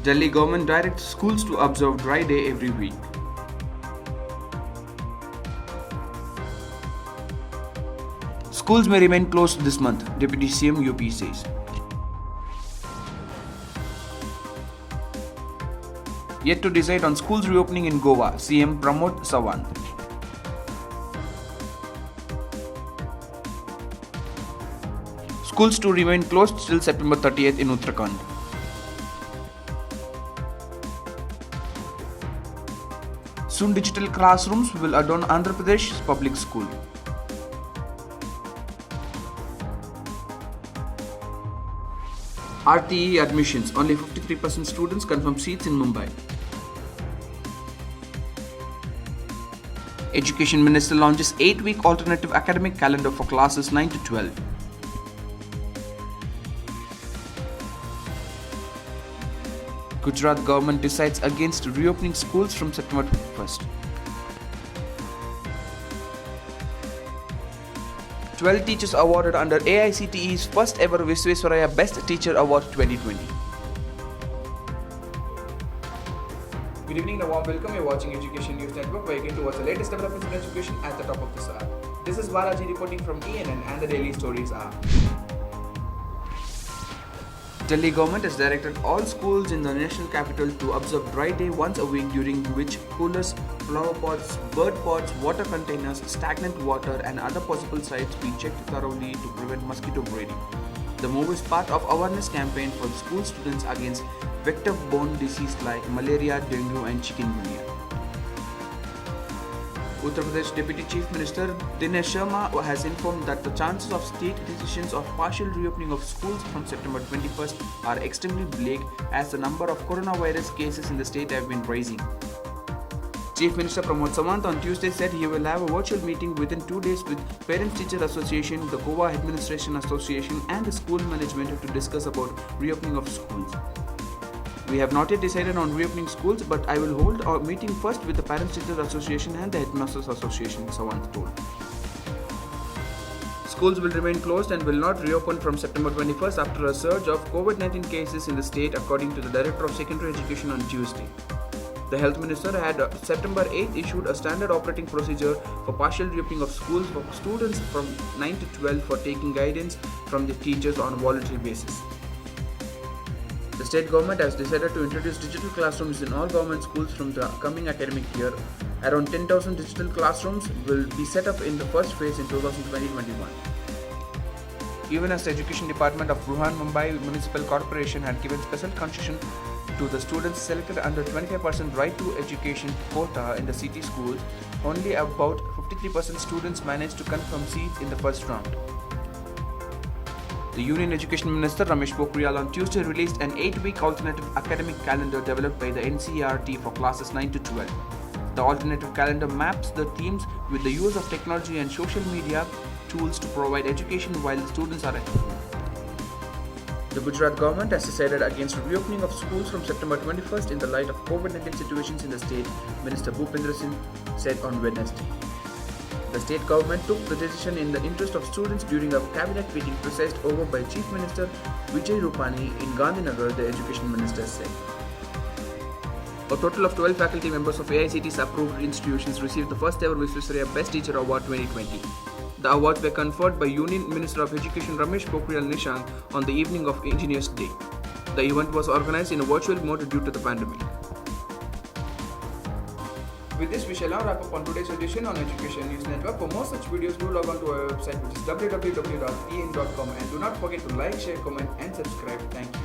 Delhi government directs schools to observe dry day every week. Schools may remain closed this month, Deputy CM UP says. Yet to decide on schools reopening in Goa, CM Pramod Sawant. Schools to remain closed till September 30th in Uttarakhand. Soon digital classrooms will adorn Andhra Pradesh's public school. RTE admissions, only 53% students confirm seats in Mumbai. Education Minister launches 8-week alternative academic calendar for classes 9 to 12. Gujarat government decides against reopening schools from September 21st. 12 teachers awarded under AICTE's first ever Visvesvaraya Best Teacher Award 2020. Good evening and a warm welcome. You're watching Education News Network, where you get to watch the latest developments in education at the top of this hour. This is Balaji reporting from ENN, and the daily stories are: Delhi government has directed all schools in the national capital to observe dry day once a week, during which coolers, flower pots, bird pots, water containers, stagnant water and other possible sites be checked thoroughly to prevent mosquito breeding. The move is part of awareness campaign for school students against vector-borne diseases like malaria, dengue and chikungunya. Uttar Pradesh Deputy Chief Minister Dinesh Sharma has informed that the chances of state decisions of partial reopening of schools from September 21st are extremely bleak, as the number of coronavirus cases in the state have been rising. Chief Minister Pramod Sawant on Tuesday said he will have a virtual meeting within 2 days with Parents-Teacher Association, the Goa Administration Association and the school management to discuss about reopening of schools. We have not yet decided on reopening schools, but I will hold a meeting first with the Parents-Teacher Association and the Headmasters Association, Sawant told. Schools will remain closed and will not reopen from September 21st after a surge of COVID-19 cases in the state, according to the Director of Secondary Education on Tuesday. The Health Minister had September 8th issued a standard operating procedure for partial reopening of schools for students from 9 to 12 for taking guidance from the teachers on a voluntary basis. The state government has decided to introduce digital classrooms in all government schools from the coming academic year. Around 10,000 digital classrooms will be set up in the first phase in 2020-21. Even as the Education Department of Bruhan Mumbai Municipal Corporation had given special concession to the students selected under 25% right to education quota in the city schools, only about 53% students managed to confirm seats in the first round. The Union Education Minister Ramesh Pokhriyal on Tuesday released an 8-week alternative academic calendar developed by the NCERT for classes 9 to 12. The alternative calendar maps the themes with the use of technology and social media tools to provide education while the students are at home. The Gujarat government has decided against reopening of schools from September 21st in the light of COVID-19 situations in the state, Minister Bhupendra Singh said on Wednesday. The state government took the decision in the interest of students during a cabinet meeting presided over by Chief Minister Vijay Rupani in Gandhinagar, the Education Minister said. A total of 12 faculty members of AICTE's approved institutions received the first ever Visvesvaraya Best Teacher Award 2020. The awards were conferred by Union Minister of Education Ramesh Pokhriyal Nishank on the evening of Engineers Day. The event was organized in a virtual mode due to the pandemic. With this, we shall now wrap up on today's edition on Education News Network. For more such videos, do log on to our website, which is www.en.com, and do not forget to like, share, comment and subscribe. Thank you.